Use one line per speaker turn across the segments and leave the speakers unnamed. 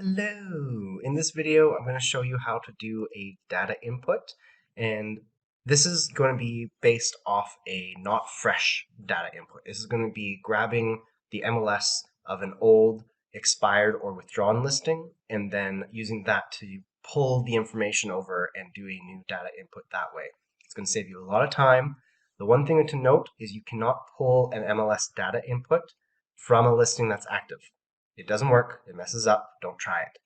Hello! In this video, I'm going to show you how to do a data input, and this is going to be based off a not fresh data input. This is going to be grabbing the MLS of an old, expired, or withdrawn listing, and then using that to pull the information over and do a new data input that way. It's going to save you a lot of time. The one thing to note is you cannot pull an MLS data input from a listing that's active. It doesn't work, it messes up, don't try it.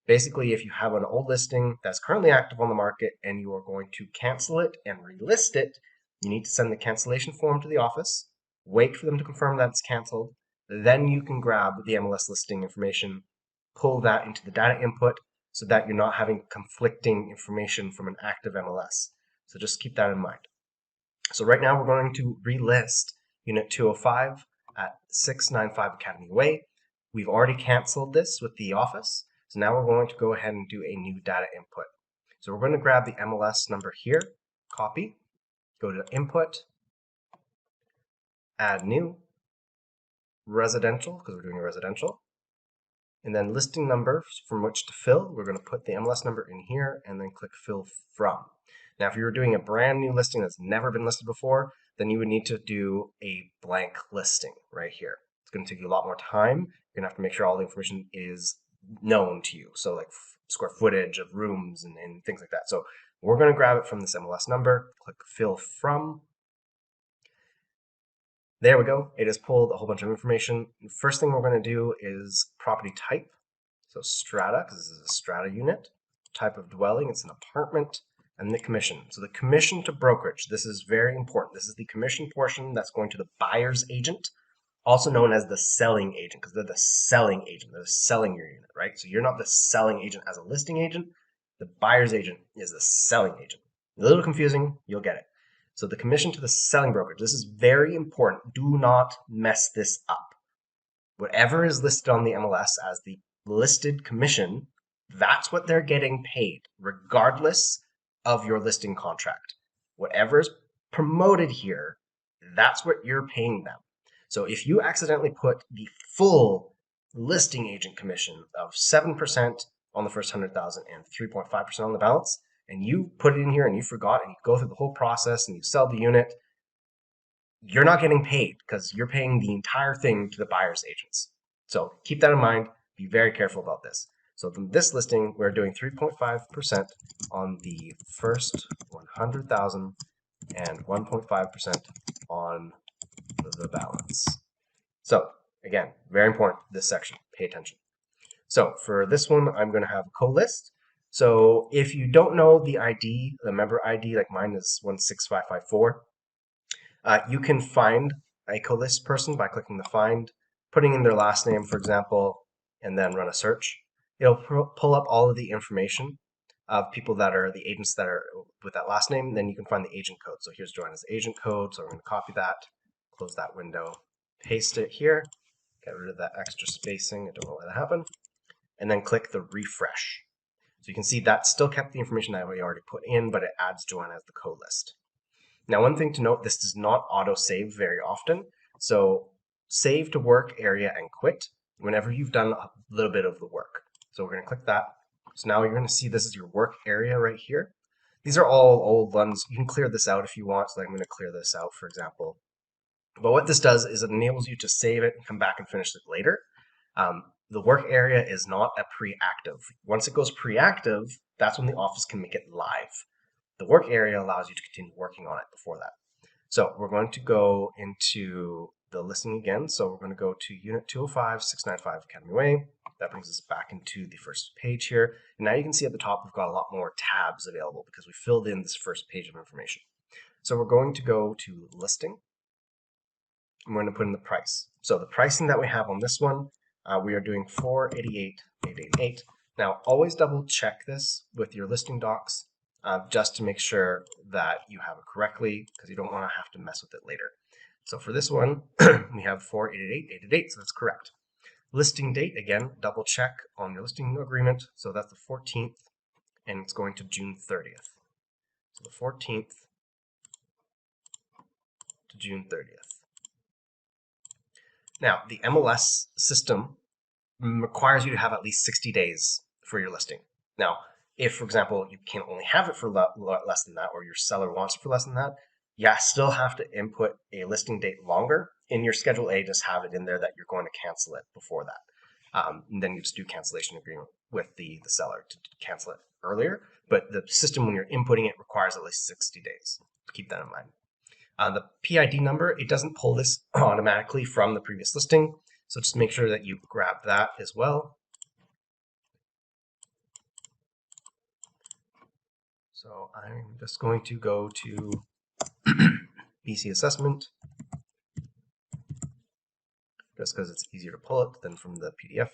Basically, if you have an old listing that's currently active on the market and you are going to cancel it and relist it, you need to send the cancellation form to the office, wait for them to confirm that it's canceled, then you can grab the MLS listing information, pull that into the data input so that you're not having conflicting information from an active MLS. So just keep that in mind. So right now we're going to relist Unit 205 at 695 Academy Way. We've already canceled this with the office, so now we're going to go ahead and do a new data input. So we're going to grab the MLS number here, copy, go to Input, Add New, Residential, because we're doing a residential, and then listing number from which to fill. We're going to put the MLS number in here and then click Fill From. Now, if you were doing a brand new listing that's never been listed before, then you would need to do a blank listing right here. It's going to take you a lot more time. You're going to have to make sure all the information is known to you. So like square footage of rooms and things like that. So we're going to grab it from this MLS number, click Fill From. There we go. It has pulled a whole bunch of information. The first thing we're going to do is property type. So strata, because this is a strata unit. Type of dwelling, it's an apartment. And the commission. So the commission to brokerage, this is very important. This is the commission portion that's going to the buyer's agent, also known as the selling agent, because they're the selling agent. They're selling your unit, right? So you're not the selling agent as a listing agent. The buyer's agent is the selling agent. A little confusing, you'll get it. So the commission to the selling brokerage, this is very important. Do not mess this up. Whatever is listed on the MLS as the listed commission, that's what they're getting paid, regardless of your listing contract. Whatever's promoted here, that's what you're paying them. So if you accidentally put the full listing agent commission of 7% on the first 100,000 and 3.5% on the balance, and you put it in here and you forgot and you go through the whole process and you sell the unit, you're not getting paid because you're paying the entire thing to the buyer's agents. So keep that in mind. Be very careful about this. So from this listing, we're doing 3.5% on the first 100,000 and 1.5% on the balance. So again, very important, this section, pay attention. So for this one, I'm going to have a co-list. So if you don't know the ID, the member ID, like mine is 16554, you can find a co-list person by clicking the find, putting in their last name, for example, and then run a search. It'll pull up all of the information of people that are the agents that are with that last name. Then you can find the agent code. So here's Joanna's agent code. So I'm going to copy that, close that window, paste it here, get rid of that extra spacing. I don't know why that happened. And then click the refresh. So you can see that still kept the information that we already put in, but it adds Joanna as the co-list. Now, one thing to note, this does not auto-save very often. So save to work area and quit whenever you've done a little bit of the work. So we're going to click that. So now you're going to see this is your work area right here. These are all old ones. You can clear this out if you want. So I'm going to clear this out, for example. But what this does is it enables you to save it and come back and finish it later. The work area is not a pre-active. Once it goes pre-active, that's when the office can make it live. The work area allows you to continue working on it before that. So we're going to go into the listing again. So we're going to go to Unit 205, 695 Academy Way. That brings us back into the first page here. And now you can see at the top, we've got a lot more tabs available because we filled in this first page of information. So we're going to go to Listing. I'm going to put in the price. So the pricing that we have on this one, we are doing $488,888. Now, always double check this with your listing docs just to make sure that you have it correctly because you don't want to have to mess with it later. So for this one, we have $488,888, so that's correct. Listing date, again, double check on your listing agreement. So that's the 14th, and it's going to June 30th. So the 14th to June 30th. Now, the MLS system requires you to have at least 60 days for your listing. Now, if, for example, you can only have it for less than that, or your seller wants it for less than that, you still have to input a listing date longer. In your Schedule A, just have it in there that you're going to cancel it before that. And then you just do cancellation agreement with the seller to cancel it earlier. But the system, when you're inputting it, requires at least 60 days. Keep that in mind. The PID number, it doesn't pull this automatically from the previous listing. So just make sure that you grab that as well. So I'm just going to go to BC assessment, just because it's easier to pull it than from the PDF.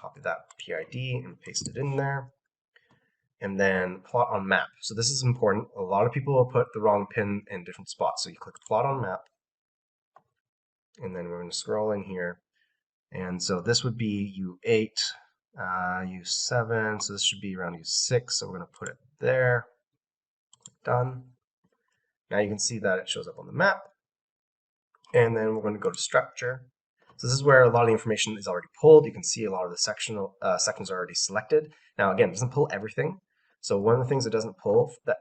Copy that PID and paste it in there. And then plot on map. So this is important. A lot of people will put the wrong pin in different spots. So you click plot on map, and then we're going to scroll in here. And so this would be U8, U7, so this should be around U6, so we're going to put it there. Done. Now you can see that it shows up on the map. And then we're going to go to structure. So this is where a lot of the information is already pulled. You can see a lot of the sections are already selected. Now again, it doesn't pull everything. So one of the things it doesn't pull, that,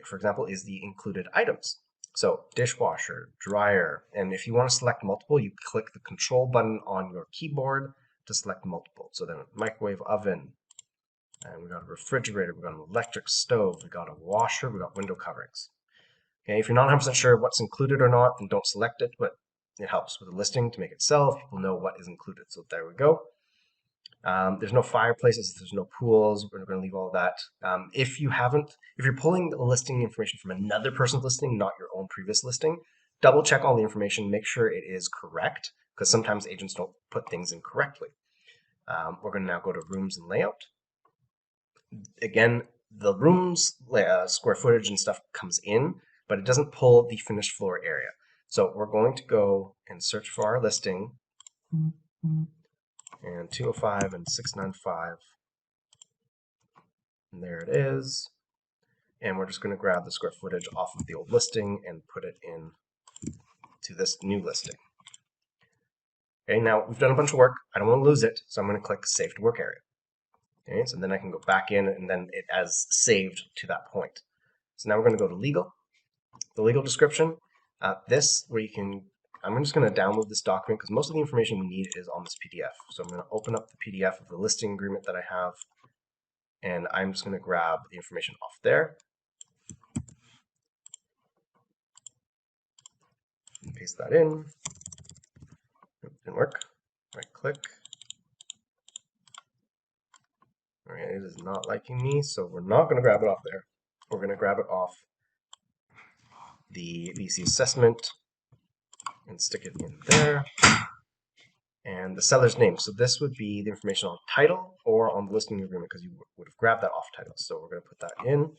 for example, is the included items. So dishwasher, dryer, and if you want to select multiple, you click the control button on your keyboard to select multiple. So then microwave oven, and we got a refrigerator, we got an electric stove, we got a washer, we got window coverings. Okay, if you're not 100% sure what's included or not, then don't select it, but it helps with the listing to make it sell if people know what is included. So there we go. There's no fireplaces, there's no pools. We're going to leave all that. If you're pulling the listing information from another person's listing, not your own previous listing, double check all the information, make sure it is correct, because sometimes agents don't put things in correctly. We're going to now go to rooms and layout. Again, the rooms square footage and stuff comes in, but it doesn't pull the finished floor area. So we're going to go and search for our listing. And 205 and 695. And there it is. And we're just going to grab the square footage off of the old listing and put it in to this new listing. Okay, now we've done a bunch of work. I don't want to lose it, so I'm going to click Save to Work Area. Okay, so then I can go back in, and then it has saved to that point. So now we're going to go to Legal. The legal description. This, where you can, I'm just going to download this document because most of the information we need is on this PDF. So I'm going to open up the PDF of the listing agreement that I have, and I'm just going to grab the information off there. And paste that in. It didn't work. Right click. All right, it is not liking me, so we're not going to grab it off there. We're going to grab it off the BC assessment and stick it in there. And the seller's name. So this would be the information on title or on the listing agreement, because you would have grabbed that off title. So we're going to put that in.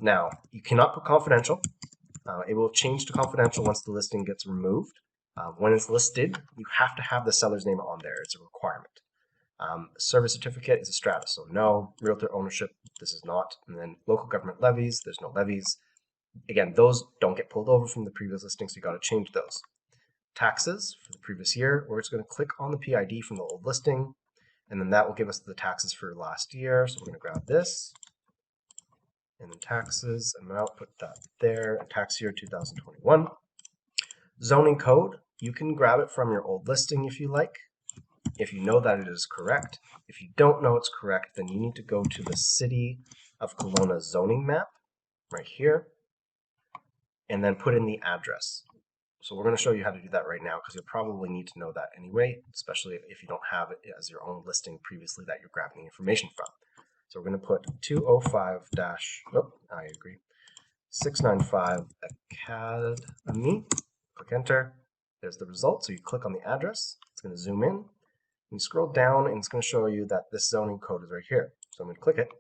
Now, you cannot put confidential. It will change to confidential once the listing gets removed. When it's listed, you have to have the seller's name on there. It's a requirement. Service certificate is a strata, so no. Realtor ownership, this is not. And then local government levies, there's no levies. Again, those don't get pulled over from the previous listing, so you got to change those. Taxes for the previous year, we're just going to click on the PID from the old listing, and then that will give us the taxes for last year. So we're going to grab this, and then taxes amount, put that there, and tax year 2021. Zoning code, you can grab it from your old listing if you like, if you know that it is correct. If you don't know it's correct, then you need to go to the City of Kelowna zoning map right here, and then put in the address. So we're going to show you how to do that right now, because you'll probably need to know that anyway, especially if you don't have it as your own listing previously that you're grabbing the information from. So we're going to put 695 Academy, click enter. There's the result. So you click on the address, it's going to zoom in. You scroll down and it's going to show you that this zoning code is right here. So I'm going to click it,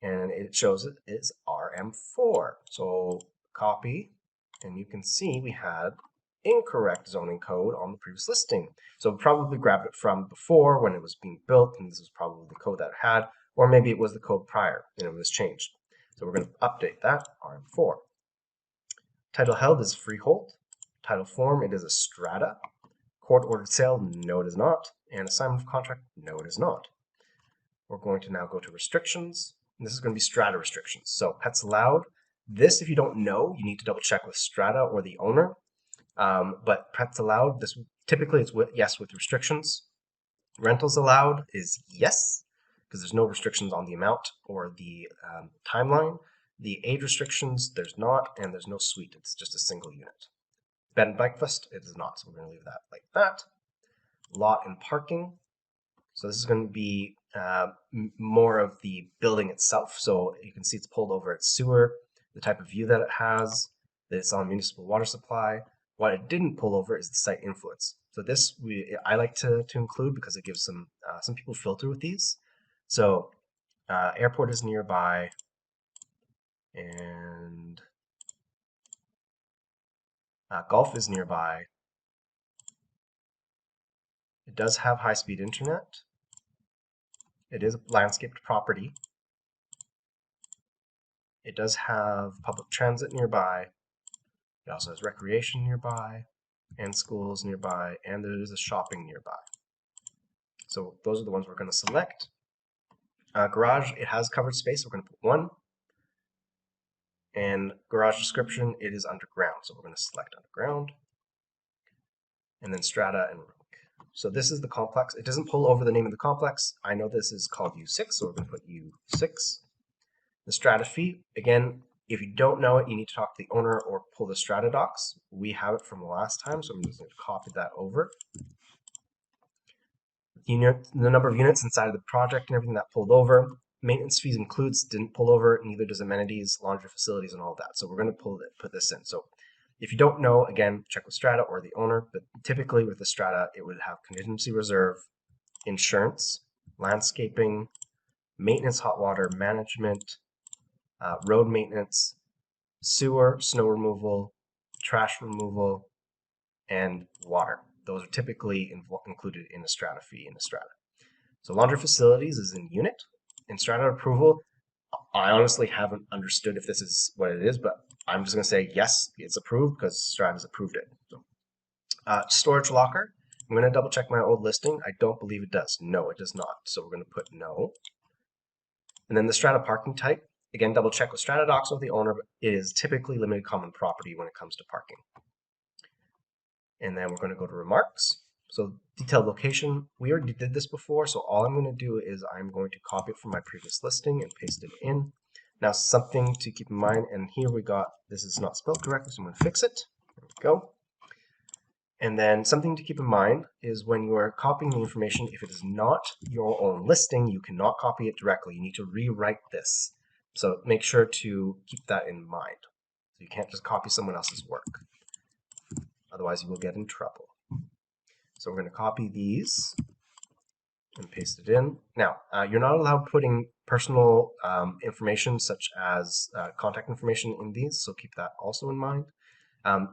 and it shows it is RM4. So copy, and you can see we had incorrect zoning code on the previous listing. So we probably grabbed it from before when it was being built, and this is probably the code that it had, or maybe it was the code prior and it was changed. So we're going to update that, RM4. Title held is freehold. Title form, it is a strata. Court-ordered sale, no it is not. And assignment of contract, no it is not. We're going to now go to restrictions. And this is going to be strata restrictions. So pets allowed. This, if you don't know, you need to double check with strata or the owner. But pets allowed, this typically it's yes with restrictions. Rentals allowed is yes, because there's no restrictions on the amount or the timeline. The age restrictions, there's not, and there's no suite. It's just a single unit. Bed and breakfast, it is not, so we're going to leave that like that. Lot and parking. So this is going to be more of the building itself. So you can see it's pulled over its sewer, the type of view that it has, that it's on municipal water supply. What it didn't pull over is the site influence. So this I like to include because it gives some people filter with these. So airport is nearby, and golf is nearby. It does have high-speed internet. It is a landscaped property. It does have public transit nearby. It also has recreation nearby, and schools nearby, and there is a shopping nearby. So those are the ones we're going to select. Garage, it has covered space, so we're going to put 1. And garage description, it is underground, so we're going to select underground. And then strata and rank. So this is the complex. It doesn't pull over the name of the complex. I know this is called U6, so we're going to put U6. The strata fee, again, if you don't know it, you need to talk to the owner or pull the strata docs. We have it from the last time, so I'm just going to copy that over. The number of units inside of the project and everything that pulled over. Maintenance fees includes, didn't pull over, neither does amenities, laundry facilities, and all that. So we're going to put this in. So if you don't know, again, check with strata or the owner, but typically with the strata, it would have contingency reserve, insurance, landscaping, maintenance, hot water management, road maintenance, sewer, snow removal, trash removal, and water. Those are typically included in a strata fee in a strata. So laundry facilities is in unit. In strata approval, I honestly haven't understood if this is what it is, but I'm just going to say yes, it's approved because strata's approved it. So, storage locker, I'm going to double check my old listing. I don't believe it does. No, it does not. So we're going to put no. And then the strata parking type, again, double check with strata docs with the owner, but it is typically limited common property when it comes to parking. And then we're going to go to remarks. So detailed location, we already did this before, so all I'm going to do is I'm going to copy it from my previous listing and paste it in. Now something to keep in mind, and here we got, this is not spelled correctly, so I'm going to fix it. There we go. And then something to keep in mind is when you are copying the information, if it is not your own listing, you cannot copy it directly. You need to rewrite this. So make sure to keep that in mind. So you can't just copy someone else's work. Otherwise you will get in trouble. So we're going to copy these and paste it in. Now, you're not allowed putting personal information such as contact information in these, so keep that also in mind.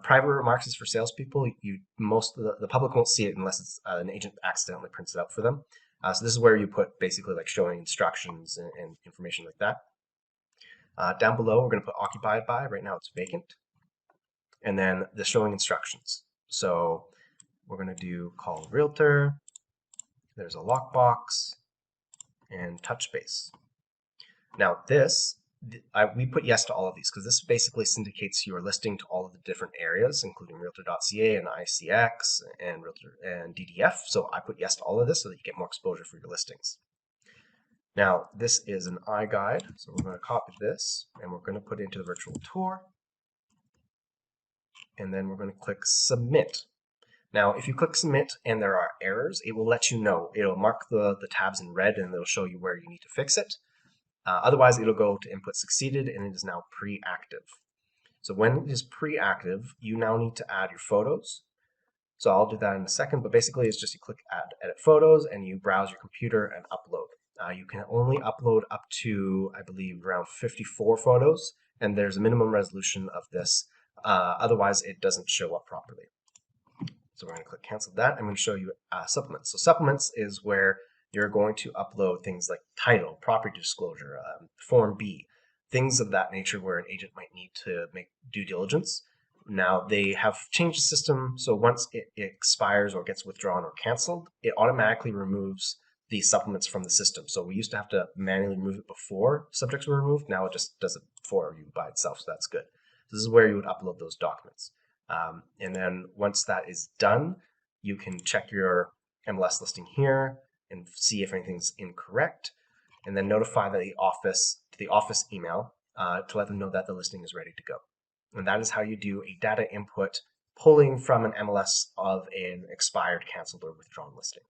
Private remarks is for salespeople. Most of the public won't see it unless it's an agent accidentally prints it out for them. So this is where you put basically like showing instructions and information like that. Down below, we're going to put occupied by. Right now it's vacant. And then the showing instructions. So we're going to do call realtor. There's a lockbox and touch base. Now this, we put yes to all of these because this basically syndicates your listing to all of the different areas, including realtor.ca and ICX and realtor and DDF. So I put yes to all of this so that you get more exposure for your listings. Now this is an iGuide, so we're going to copy this and we're going to put it into the virtual tour. And then we're going to click submit. Now, if you click submit and there are errors, it will let you know. It'll mark the tabs in red and it'll show you where you need to fix it. Otherwise, it'll go to input succeeded and it is now pre-active. So when it is pre-active, you now need to add your photos. So I'll do that in a second, but basically it's just you click add edit photos and you browse your computer and upload. You can only upload up to, I believe, around 54 photos, and there's a minimum resolution of this. Otherwise, it doesn't show up properly. So we're going to click cancel that. I'm going to show you supplements. So supplements is where you're going to upload things like title, property disclosure, Form B, things of that nature where an agent might need to make due diligence. Now they have changed the system, so once it expires or gets withdrawn or canceled, it automatically removes the supplements from the system. So we used to have to manually remove it before subjects were removed. Now it just does it for you by itself, so that's good. This is where you would upload those documents. And then once that is done, you can check your MLS listing here and see if anything's incorrect, and then notify the office email to let them know that the listing is ready to go. And that is how you do a data input pulling from an MLS of an expired, canceled, or withdrawn listing.